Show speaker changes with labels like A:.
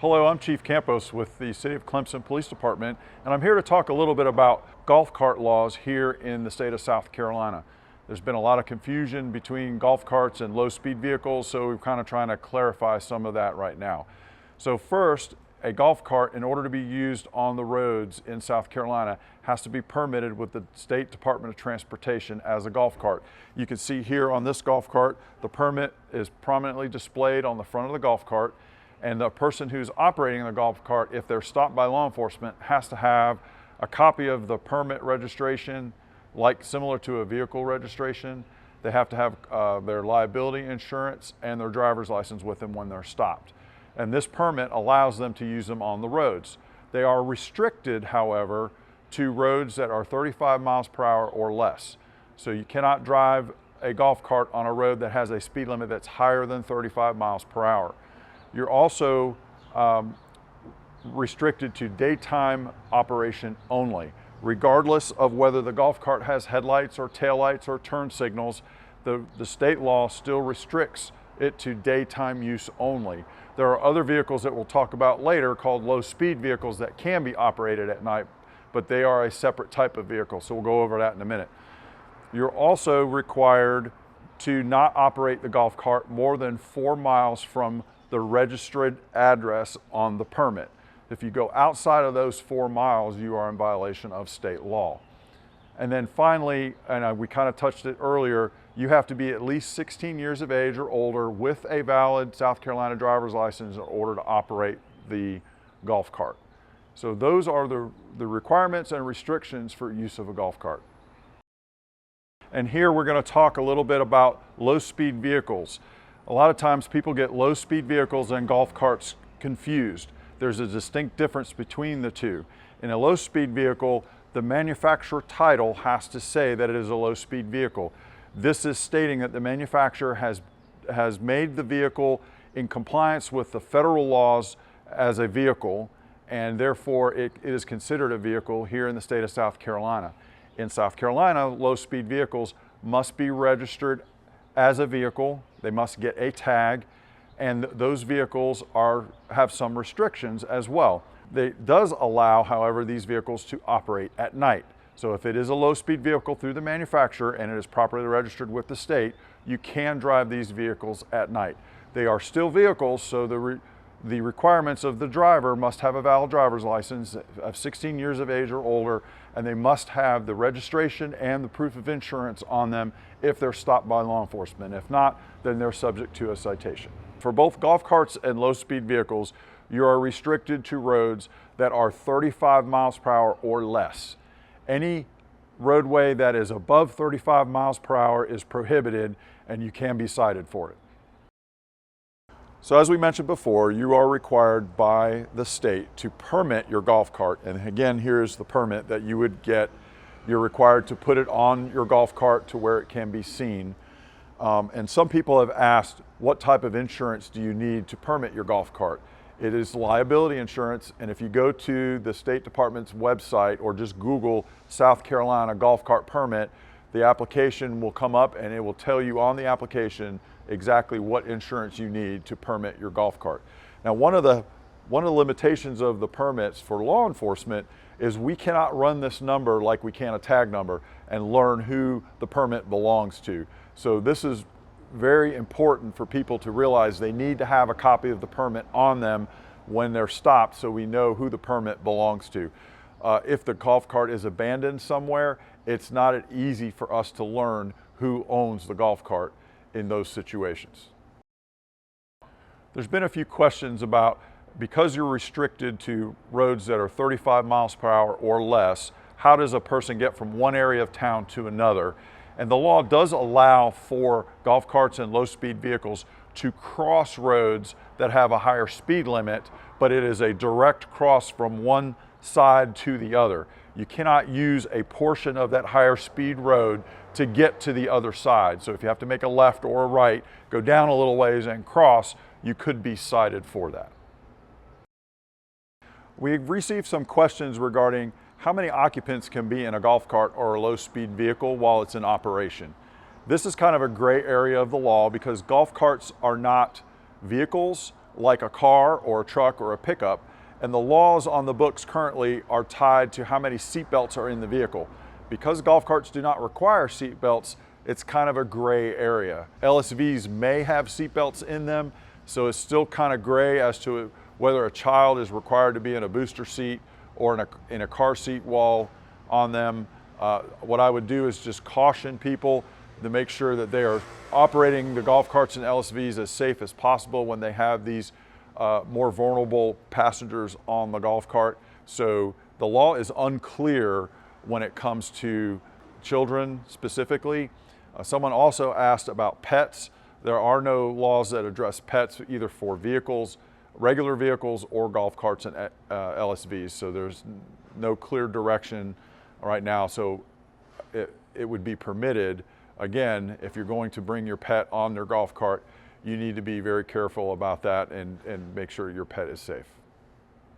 A: Hello, I'm Chief Campos with the City of Clemson Police Department, and I'm here to talk a little bit about golf cart laws here in the state of South Carolina. There's been a lot of confusion between golf carts and low-speed vehicles, so we're kind of trying to clarify some of that right now. So first, a golf cart, in order to be used on the roads in South Carolina, has to be permitted with the State Department of Transportation as a golf cart. You can see here on this golf cart, the permit is prominently displayed on the front of the golf cart. And the person who's operating the golf cart, if they're stopped by law enforcement, has to have a copy of the permit registration, like similar to a vehicle registration. They have to have their liability insurance and their driver's license with them when they're stopped. And this permit allows them to use them on the roads. They are restricted, however, to roads that are 35 miles per hour or less. So you cannot drive a golf cart on a road that has a speed limit that's higher than 35 miles per hour. You're also restricted to daytime operation only. Regardless of whether the golf cart has headlights or taillights or turn signals, the state law still restricts it to daytime use only. There are other vehicles that we'll talk about later called low-speed vehicles that can be operated at night, but they are a separate type of vehicle, so we'll go over that in a minute. You're also required to not operate the golf cart more than 4 miles from the registered address on the permit. If you go outside of those 4 miles, you are in violation of state law. And then finally, and we kind of touched it earlier, you have to be at least 16 years of age or older with a valid South Carolina driver's license in order to operate the golf cart. So those are the requirements and restrictions for use of a golf cart. And here we're going to talk a little bit about low-speed vehicles. A lot of times people get low-speed vehicles and golf carts confused. There's a distinct difference between the two. In a low-speed vehicle, the manufacturer title has to say that it is a low-speed vehicle. This is stating that the manufacturer has made the vehicle in compliance with the federal laws as a vehicle, and therefore it is considered a vehicle here in the state of South Carolina. In South Carolina, low-speed vehicles must be registered as a vehicle. They must get a tag, and those vehicles have some restrictions as well. It does allow, however, these vehicles to operate at night. So if it is a low-speed vehicle through the manufacturer and it is properly registered with the state, you can drive these vehicles at night. They are still vehicles, so the requirements of the driver must have a valid driver's license of 16 years of age or older, and they must have the registration and the proof of insurance on them if they're stopped by law enforcement. If not, then they're subject to a citation. For both golf carts and low-speed vehicles, you are restricted to roads that are 35 miles per hour or less. Any roadway that is above 35 miles per hour is prohibited, and you can be cited for it. So as we mentioned before, you are required by the state to permit your golf cart. And again, here's the permit that you would get. You're required to put it on your golf cart to where it can be seen. And some people have asked, what type of insurance do you need to permit your golf cart? It is liability insurance, and if you go to the State Department's website or just Google South Carolina golf cart permit, the application will come up and it will tell you on the application exactly what insurance you need to permit your golf cart. Now, one of the limitations of the permits for law enforcement is we cannot run this number like we can a tag number and learn who the permit belongs to. So this is very important for people to realize they need to have a copy of the permit on them when they're stopped so we know who the permit belongs to. If the golf cart is abandoned somewhere, it's not easy for us to learn who owns the golf cart in those situations. There's been a few questions about, because you're restricted to roads that are 35 miles per hour or less, how does a person get from one area of town to another? And the law does allow for golf carts and low-speed vehicles to cross roads that have a higher speed limit, but it is a direct cross from one side to the other. You cannot use a portion of that higher speed road to get to the other side. So if you have to make a left or a right, go down a little ways and cross, you could be cited for that. We've received some questions regarding how many occupants can be in a golf cart or a low-speed vehicle while it's in operation. This is kind of a gray area of the law because golf carts are not vehicles like a car or a truck or a pickup. And the laws on the books currently are tied to how many seat belts are in the vehicle. Because golf carts do not require seat belts, it's kind of a gray area. LSVs may have seat belts in them, so it's still kind of gray as to whether a child is required to be in a booster seat or in a car seat while on them. What I would do is just caution people to make sure that they are operating the golf carts and LSVs as safe as possible when they have these more vulnerable passengers on the golf cart. So the law is unclear when it comes to children specifically. Someone also asked about pets. There are no laws that address pets either for vehicles, regular vehicles, or golf carts and LSVs. So there's no clear direction right now. So it would be permitted. Again, if you're going to bring your pet on their golf cart, you need to be very careful about that and make sure your pet is safe.